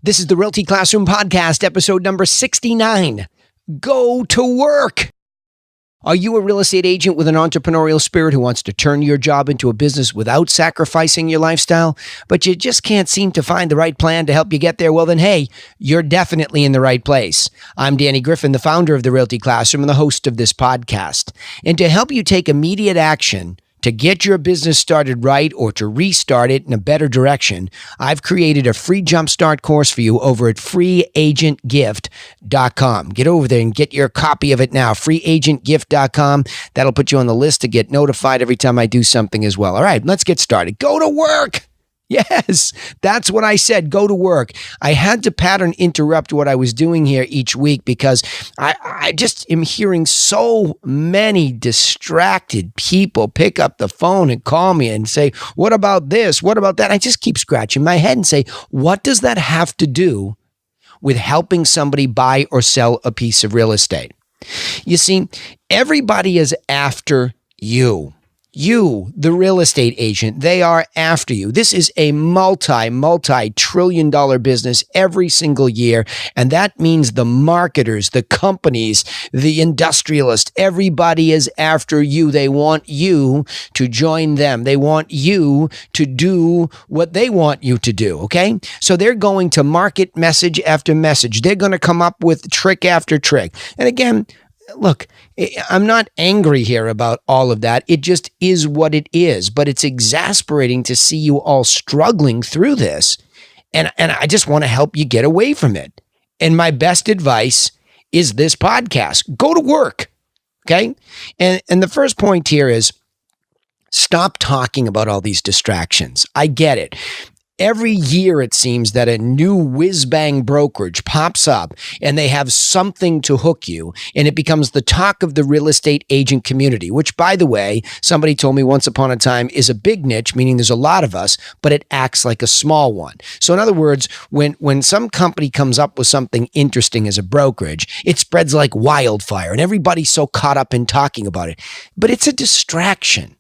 This is the Realty Classroom Podcast, episode number 69. Go to work. Are you a real estate agent with an entrepreneurial spirit who wants to turn your job into a business without sacrificing your lifestyle, but you just can't seem to find the right plan to help you get there? Well, then, hey, you're definitely in the right place. I'm Danny Griffin, the founder of the Realty Classroom and the host of this podcast. And to help you take immediate action to get your business started right or to restart it in a better direction, I've created a free jumpstart course for you over at freeagentgift.com. Get over there and get your copy of it now, freeagentgift.com. That'll put you on the list to get notified every time I do something as well. All right, let's get started. Go to work. Yes, that's what I said. Go to work. I had to pattern interrupt what I was doing here each week because I just am hearing so many distracted people pick up the phone and call me and say, what about this? What about that? I just keep scratching my head and say, what does that have to do with helping somebody buy or sell a piece of real estate? You see, everybody is after you. You, the real estate agent, they are after you. This is a multi-trillion dollar business every single year. And that means the marketers, the companies, the industrialists, everybody is after you. They want you to join them. They want you to do what they want you to do. Okay. So they're going to market message after message. They're going to come up with trick after trick. And again, look, I'm not angry here about all of that. It just is what it is. But it's exasperating to see you all struggling through this. And I just want to help you get away from it. And my best advice is this podcast. Go to work. Okay? And the first point here is stop talking about all these distractions. I get it. Every year, it seems that a new whiz-bang brokerage pops up and they have something to hook you, and it becomes the talk of the real estate agent community, which, by the way, somebody told me once upon a time is a big niche, meaning there's a lot of us, but it acts like a small one. So in other words, when some company comes up with something interesting as a brokerage, it spreads like wildfire, and everybody's so caught up in talking about it. But it's a distraction.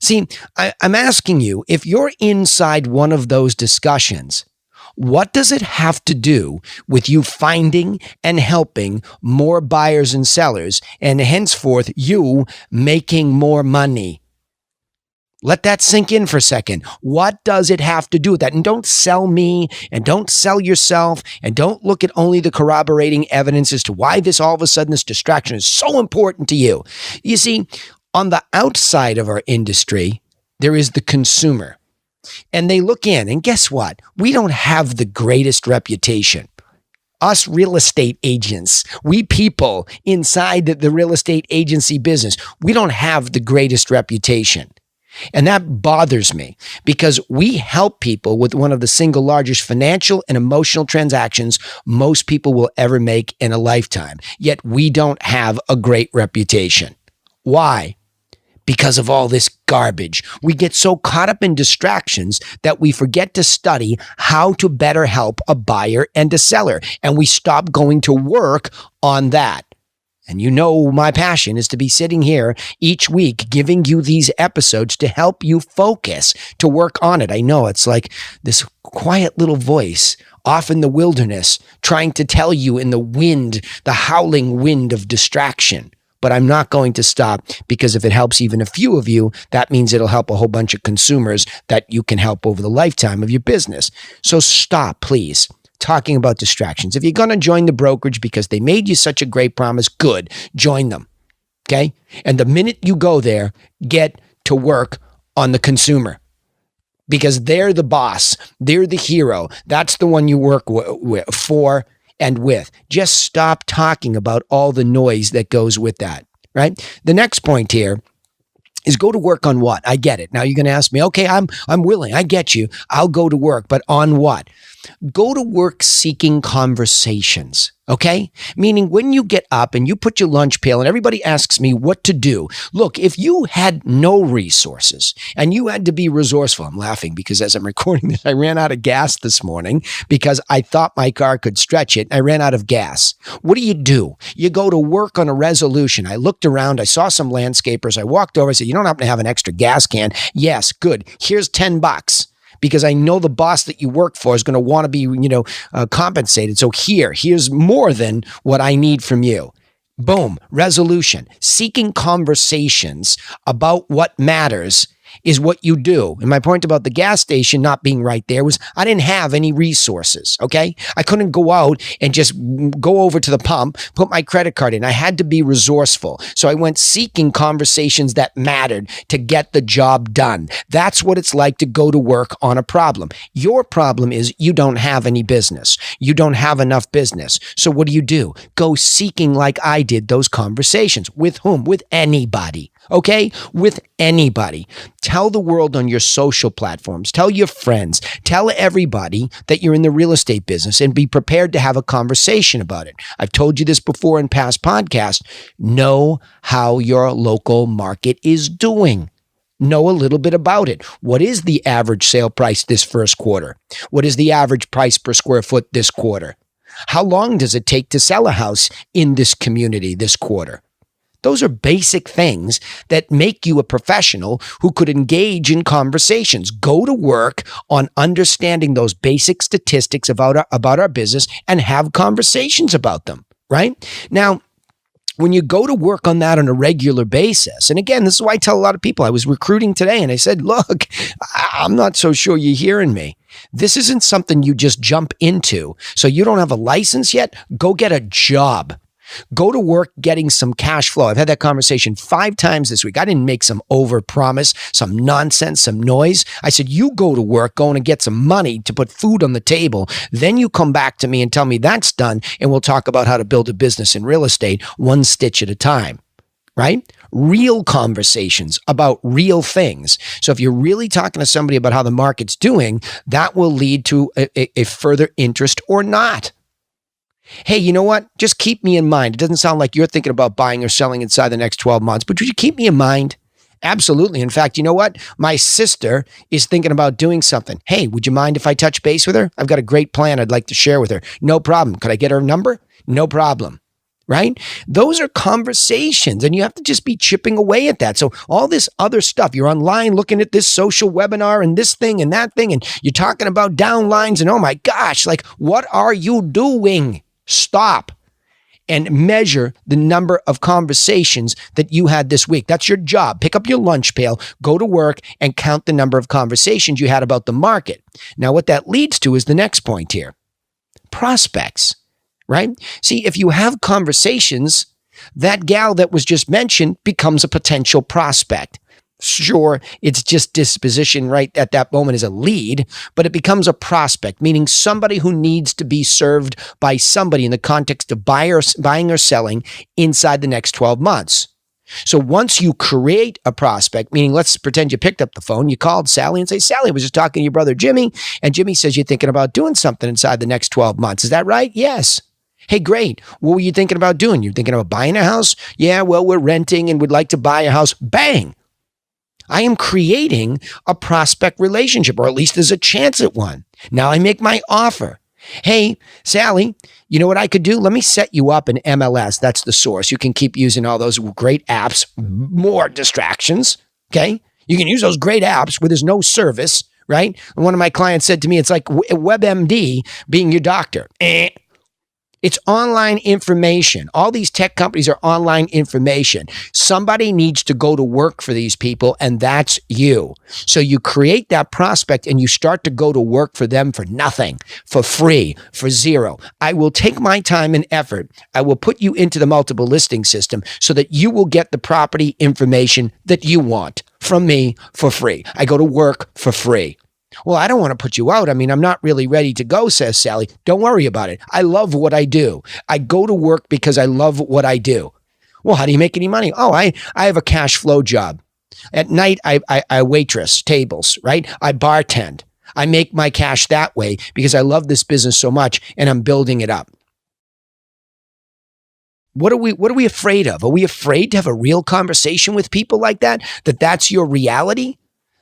See, I'm asking you, if you're inside one of those discussions, what does it have to do with you finding and helping more buyers and sellers, and henceforth you making more money? Let that sink in for a second. What does it have to do with that? And don't sell me, and don't sell yourself, and don't look at only the corroborating evidence as to why this distraction is so important to you. You see, on the outside of our industry, there is the consumer. And they look in, and guess what? We don't have the greatest reputation. Us real estate agents, we people inside the real estate agency business, we don't have the greatest reputation. And that bothers me because we help people with one of the single largest financial and emotional transactions most people will ever make in a lifetime. Yet we don't have a great reputation. Why? Because of all this garbage. We get so caught up in distractions that we forget to study how to better help a buyer and a seller. And we stop going to work on that. And you know my passion is to be sitting here each week giving you these episodes to help you focus, to work on it. I know it's like this quiet little voice off in the wilderness trying to tell you in the wind, the howling wind of distraction. But I'm not going to stop because if it helps even a few of you, that means it'll help a whole bunch of consumers that you can help over the lifetime of your business. So stop, please, talking about distractions. If you're going to join the brokerage because they made you such a great promise, good, join them, okay? And the minute you go there, get to work on the consumer because they're the boss. They're the hero. That's the one you work for and with. Just stop talking about all the noise that goes with that, right? The next point here is go to work on what? I get it. Now you're going to ask me, okay, I'm willing. I get you. I'll go to work, but on what? Go to work seeking conversations. Okay? Meaning when you get up and you put your lunch pail and everybody asks me what to do. Look, if you had no resources and you had to be resourceful, I'm laughing because as I'm recording this, I ran out of gas this morning because I thought my car could stretch it. I ran out of gas. What do? You go to work on a resolution. I looked around. I saw some landscapers. I walked over. I said, you don't happen to have an extra gas can? Yes, good. Here's $10. because I know the boss that you work for is going to want to be, compensated. So here's more than what I need from you. Boom, resolution. Seeking conversations about what matters is what you do. And my point about the gas station not being right there was I didn't have any resources, okay? I couldn't go out and just go over to the pump, put my credit card in. I had to be resourceful. So I went seeking conversations that mattered to get the job done. That's what it's like to go to work on a problem. Your problem is you don't have any business. You don't have enough business. So what do? Go seeking like I did those conversations. With whom? With anybody. Okay? With anybody. Tell the world on your social platforms. Tell your friends. Tell everybody that you're in the real estate business and be prepared to have a conversation about it. I've told you this before in past podcasts. Know how your local market is doing. Know a little bit about it. What is the average sale price this first quarter? What is the average price per square foot this quarter? How long does it take to sell a house in this community this quarter? Those are basic things that make you a professional who could engage in conversations. Go to work on understanding those basic statistics about our business and have conversations about them, right? Now, when you go to work on that on a regular basis, and again, this is why I tell a lot of people, I was recruiting today and I said, look, I'm not so sure you're hearing me. This isn't something you just jump into. So you don't have a license yet? Go get a job. Go to work getting some cash flow. I've had that conversation 5 times this week. I didn't make some overpromise, some nonsense, some noise. I said, you go to work, going to get some money to put food on the table. Then you come back to me and tell me that's done, and we'll talk about how to build a business in real estate one stitch at a time, right? Real conversations about real things. So if you're really talking to somebody about how the market's doing, that will lead to a further interest or not. Hey, you know what? Just keep me in mind. It doesn't sound like you're thinking about buying or selling inside the next 12 months, but would you keep me in mind? Absolutely. In fact, you know what? My sister is thinking about doing something. Hey, would you mind if I touch base with her? I've got a great plan I'd like to share with her. No problem. Could I get her number? No problem. Right? Those are conversations, and you have to just be chipping away at that. So all this other stuff, you're online looking at this social webinar and this thing and that thing, and you're talking about downlines and oh my gosh, like what are you doing? Stop and measure the number of conversations that you had this week. That's your job. Pick up your lunch pail, go to work, and count the number of conversations you had about the market. Now, what that leads to is the next point here. Prospects, right? See, if you have conversations, that gal that was just mentioned becomes a potential prospect. Sure, it's just disposition right at that moment as a lead, but it becomes a prospect, meaning somebody who needs to be served by somebody in the context of buying or selling inside the next 12 months. So once you create a prospect, meaning let's pretend you picked up the phone, you called Sally and say, Sally, I was just talking to your brother Jimmy, and Jimmy says you're thinking about doing something inside the next 12 months. Is that right? Yes. Hey, great. What were you thinking about doing? You're thinking about buying a house? Yeah, well, we're renting and would like to buy a house. Bang. I am creating a prospect relationship, or at least there's a chance at one. Now I make my offer. Hey, Sally, you know what I could do? Let me set you up an MLS. That's the source. You can keep using all those great apps, more distractions, okay? You can use those great apps where there's no service, right? And one of my clients said to me, it's like WebMD being your doctor. It's online information. All these tech companies are online information. Somebody needs to go to work for these people, and that's you. So you create that prospect and you start to go to work for them for nothing, for free, for zero. I will take my time and effort. I will put you into the multiple listing system so that you will get the property information that you want from me for free. I go to work for free. Well, I don't want to put you out. I mean, I'm not really ready to go, says Sally. Don't worry about it. I love what I do. I go to work because I love what I do. Well, how do you make any money? Oh, I have a cash flow job. At night, I waitress tables, right? I bartend. I make my cash that way because I love this business so much and I'm building it up. What are we afraid of? Are we afraid to have a real conversation with people like that? That's your reality?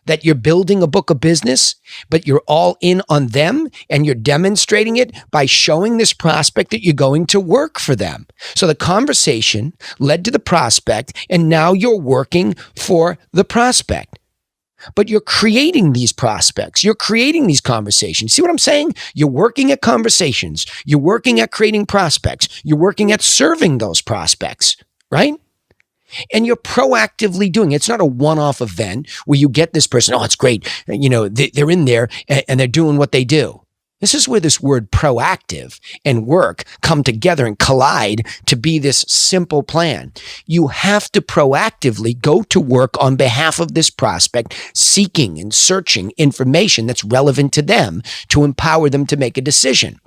That you're building a book of business, but you're all in on them and you're demonstrating it by showing this prospect that you're going to work for them. So the conversation led to the prospect, and now you're working for the prospect. But you're creating these prospects. You're creating these conversations. See what I'm saying? You're working at conversations. You're working at creating prospects. You're working at serving those prospects, right? And you're proactively doing it. It's not a one-off event where you get this person, oh, it's great. They're in there and they're doing what they do. This is where this word proactive and work come together and collide to be this simple plan. You have to proactively go to work on behalf of this prospect, seeking and searching information that's relevant to them to empower them to make a decision.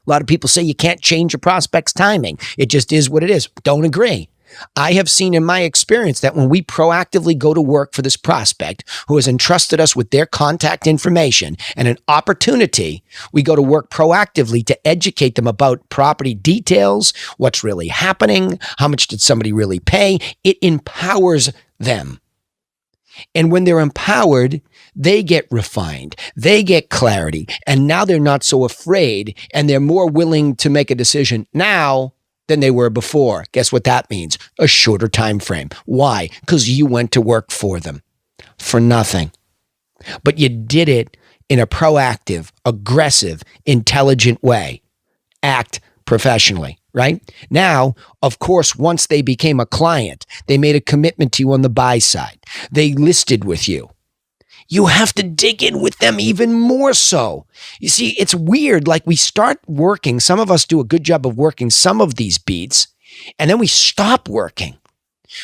A lot of people say you can't change a prospect's timing. It just is what it is. Don't agree. I have seen in my experience that when we proactively go to work for this prospect who has entrusted us with their contact information and an opportunity, we go to work proactively to educate them about property details, what's really happening, how much did somebody really pay. It empowers them. And when they're empowered, they get refined, they get clarity, and now they're not so afraid and they're more willing to make a decision now than they were before. Guess what that means? A shorter time frame. Why? Because you went to work for them for nothing. But you did it in a proactive, aggressive, intelligent way. Act professionally, right? Now, of course, once they became a client, they made a commitment to you on the buy side. They listed with you. You have to dig in with them even more so. You see, it's weird. Like we start working, some of us do a good job of working some of these beats, and then we stop working.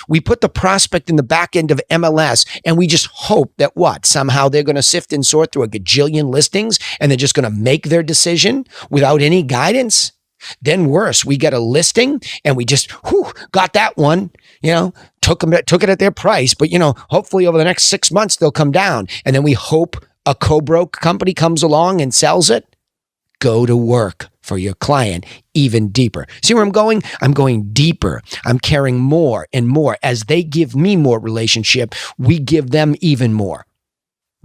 We put the prospect in the back end of MLS, and we just hope that what? Somehow they're going to sift and sort through a gajillion listings, and they're just going to make their decision without any guidance. Then worse, we get a listing and we just got that one, took it at their price. But, hopefully over the next 6 months, they'll come down. And then we hope a co-broke company comes along and sells it. Go to work for your client even deeper. See where I'm going? I'm going deeper. I'm caring more and more. As they give me more relationship, we give them even more.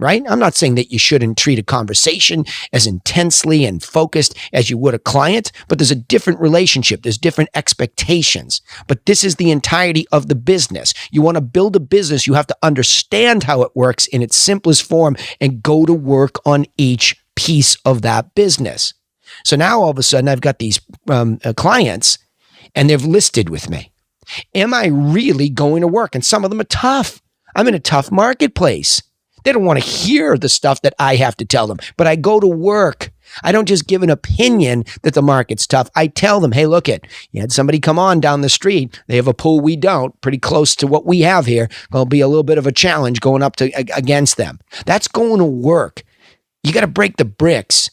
Right? I'm not saying that you shouldn't treat a conversation as intensely and focused as you would a client, but there's a different relationship. There's different expectations. But this is the entirety of the business. You want to build a business, you have to understand how it works in its simplest form and go to work on each piece of that business. So now all of a sudden I've got these clients and they've listed with me. Am I really going to work? And some of them are tough. I'm in a tough marketplace. They don't want to hear the stuff that I have to tell them, but I go to work. I don't just give an opinion that the market's tough. I tell them, hey, look you had somebody come on down the street. They have a pool we don't, pretty close to what we have here. Going to be a little bit of a challenge going up against them. That's going to work. You got to break the bricks.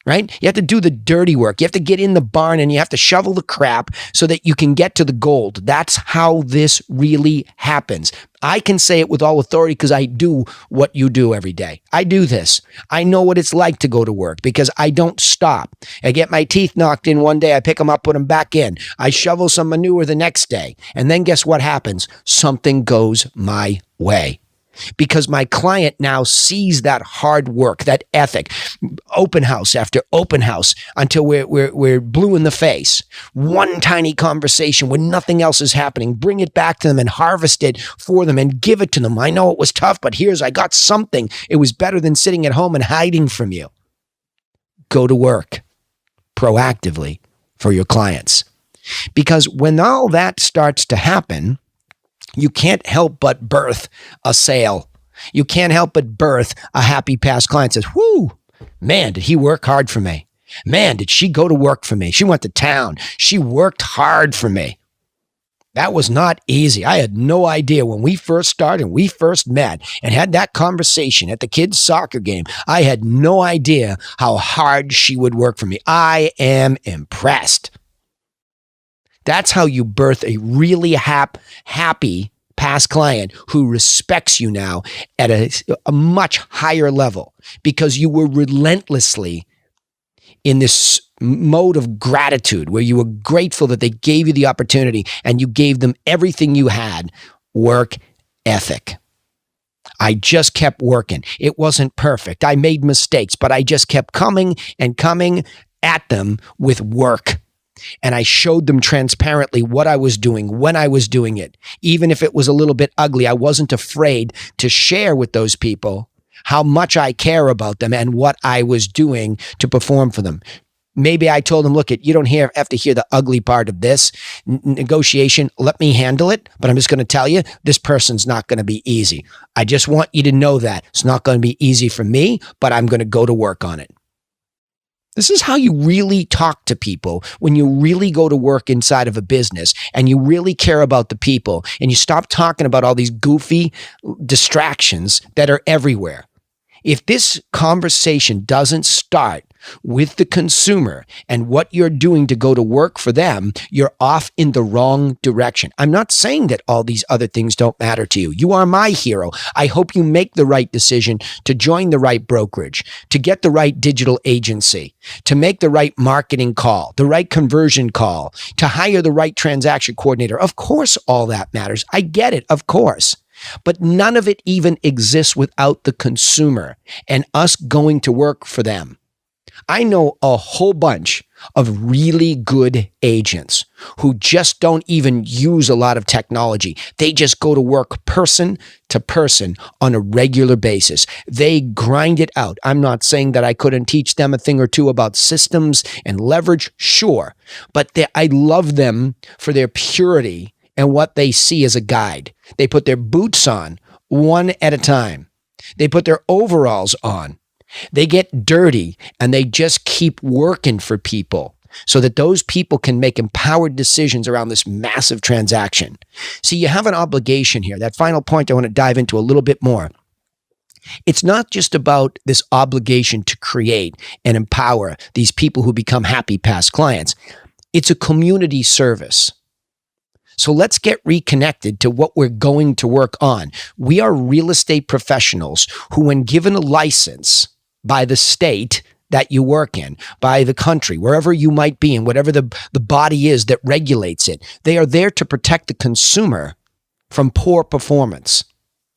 Right? You have to do the dirty work. You have to get in the barn and you have to shovel the crap so that you can get to the gold. That's how this really happens. I can say it with all authority because I do what you do every day. I do this. I know what it's like to go to work because I don't stop. I get my teeth knocked in one day. I pick them up, put them back in. I shovel some manure the next day. And then guess what happens? Something goes my way. Because my client now sees that hard work, that ethic, open house after open house until we're blue in the face. One tiny conversation when nothing else is happening. Bring it back to them and harvest it for them and give it to them. I know it was tough, but I got something. It was better than sitting at home and hiding from you. Go to work proactively for your clients. Because when all that starts to happen, you can't help but birth a sale. You can't help but birth a happy past client says, whoo, man, did he work hard for me? Man, did she go to work for me? She went to town. She worked hard for me. That was not easy. I had no idea when we first started, we first met and had that conversation at the kids' soccer game. I had no idea how hard she would work for me. I am impressed. That's how you birth a really happy past client who respects you now at a much higher level because you were relentlessly in this mode of gratitude where you were grateful that they gave you the opportunity and you gave them everything you had, work ethic. I just kept working. It wasn't perfect. I made mistakes, but I just kept coming and coming at them with work. And I showed them transparently what I was doing, when I was doing it. Even if it was a little bit ugly, I wasn't afraid to share with those people how much I care about them and what I was doing to perform for them. Maybe I told them, look, you don't have to hear the ugly part of this negotiation. Let me handle it. But I'm just going to tell you, this person's not going to be easy. I just want you to know that it's not going to be easy for me, but I'm going to go to work on it. This is how you really talk to people when you really go to work inside of a business and you really care about the people and you stop talking about all these goofy distractions that are everywhere. If this conversation doesn't start with the consumer and what you're doing to go to work for them, you're off in the wrong direction. I'm not saying that all these other things don't matter to you. You are my hero. I hope you make the right decision to join the right brokerage, to get the right digital agency, to make the right marketing call, the right conversion call, to hire the right transaction coordinator. Of course, all that matters. I get it, of course. But none of it even exists without the consumer and us going to work for them. I know a whole bunch of really good agents who just don't even use a lot of technology. They just go to work person to person on a regular basis. They grind it out. I'm not saying that I couldn't teach them a thing or two about systems and leverage, sure. But I love them for their purity and what they see as a guide. They put their boots on one at a time. They put their overalls on. They get dirty and they just keep working for people so that those people can make empowered decisions around this massive transaction. See, you have an obligation here. That final point I want to dive into a little bit more. It's not just about this obligation to create and empower these people who become happy past clients. It's a community service. So let's get reconnected to what we're going to work on. We are real estate professionals who, when given a license by the state that you work in, by the country, wherever you might be, and whatever the body is that regulates it, they are there to protect the consumer from poor performance,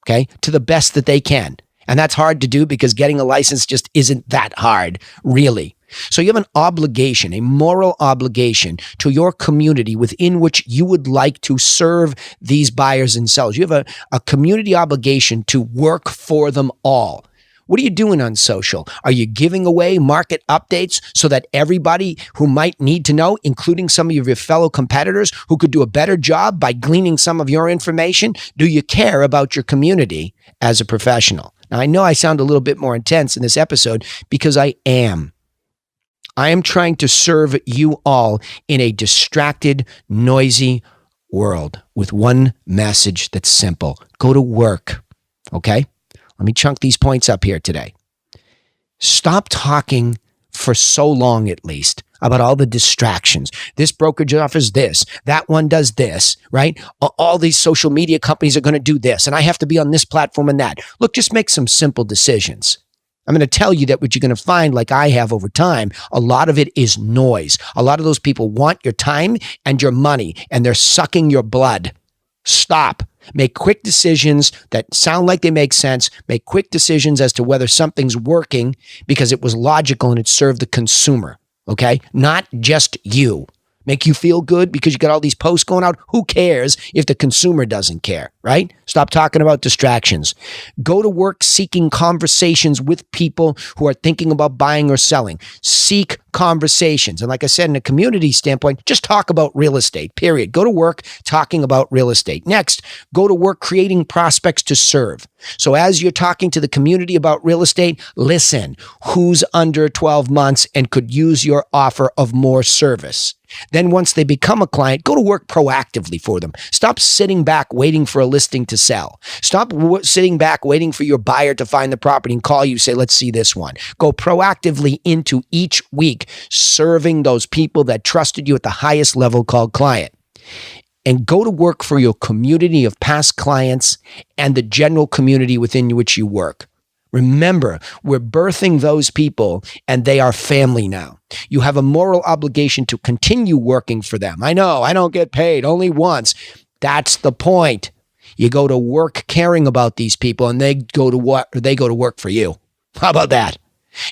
okay, to the best that they can. And that's hard to do because getting a license just isn't that hard, really. So you have an obligation, a moral obligation to your community within which you would like to serve these buyers and sellers. You have a community obligation to work for them all. What are you doing on social? Are you giving away market updates so that everybody who might need to know, including some of your fellow competitors who could do a better job by gleaning some of your information? Do you care about your community as a professional? Now, I know I sound a little bit more intense in this episode because I am. I am trying to serve you all in a distracted, noisy world with one message that's simple. Go to work, okay? Let me chunk these points up here today. Stop talking for so long, at least, about all the distractions. This brokerage offers this. That one does this, right? All these social media companies are going to do this, and I have to be on this platform and that. Look, just make some simple decisions. I'm going to tell you that what you're going to find, like I have over time, a lot of it is noise. A lot of those people want your time and your money, and they're sucking your blood. Stop. Make quick decisions that sound like they make sense. Make quick decisions as to whether something's working because it was logical and it served the consumer, okay? Not just you. Make you feel good because you got all these posts going out. Who cares if the consumer doesn't care, right? Stop talking about distractions. Go to work seeking conversations with people who are thinking about buying or selling. Seek conversations. And like I said, in a community standpoint, just talk about real estate, period. Go to work talking about real estate. Next, go to work creating prospects to serve. So as you're talking to the community about real estate, listen, who's under 12 months and could use your offer of more service? Then once they become a client, go to work proactively for them. Stop sitting back waiting for a listing to sell. Stop sitting back waiting for your buyer to find the property and call you, say, let's see this one. Go proactively into each week, serving those people that trusted you at the highest level called client. And go to work for your community of past clients and the general community within which you work. Remember, we're birthing those people and they are family now. You have a moral obligation to continue working for them. I know, I don't get paid, only once. That's the point. You go to work caring about these people and they go to work for you. How about that?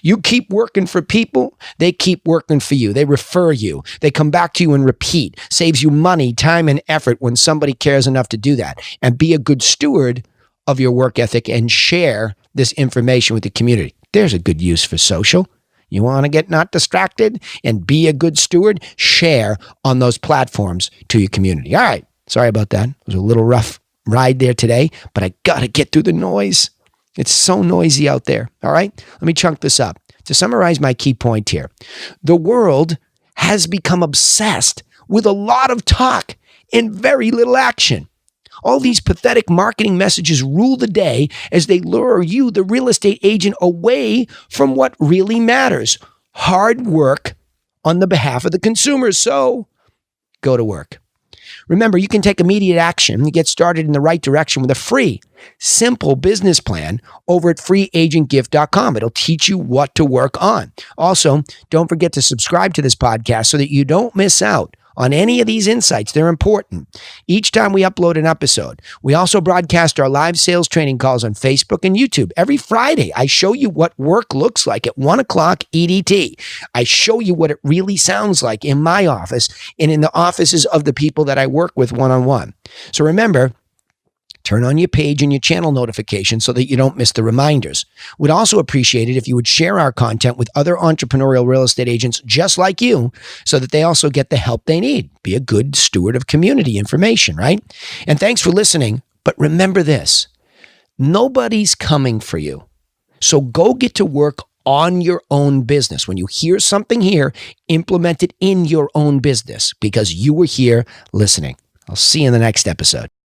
You keep working for people, they keep working for you. They refer you. They come back to you and repeat. Saves you money, time, and effort when somebody cares enough to do that. And be a good steward of your work ethic and share this information with the community. There's a good use for social. You want to get not distracted and be a good steward? Share on those platforms to your community. All right. Sorry about that. It was a little rough ride there today, but I got to get through the noise. It's so noisy out there. All right. Let me chunk this up. To summarize my key point here, the world has become obsessed with a lot of talk and very little action. All these pathetic marketing messages rule the day as they lure you, the real estate agent, away from what really matters: hard work on the behalf of the consumers. So go to work. Remember, you can take immediate action and get started in the right direction with a free, simple business plan over at freeagentgift.com. It'll teach you what to work on. Also, don't forget to subscribe to this podcast so that you don't miss out on any of these insights. They're important. Each time we upload an episode, we also broadcast our live sales training calls on Facebook and YouTube. Every Friday, I show you what work looks like at 1 o'clock EDT. I show you what it really sounds like in my office and in the offices of the people that I work with one-on-one. So remember, turn on your page and your channel notifications so that you don't miss the reminders. We'd also appreciate it if you would share our content with other entrepreneurial real estate agents just like you so that they also get the help they need. Be a good steward of community information, right? And thanks for listening. But remember this, nobody's coming for you. So go get to work on your own business. When you hear something here, implement it in your own business because you were here listening. I'll see you in the next episode.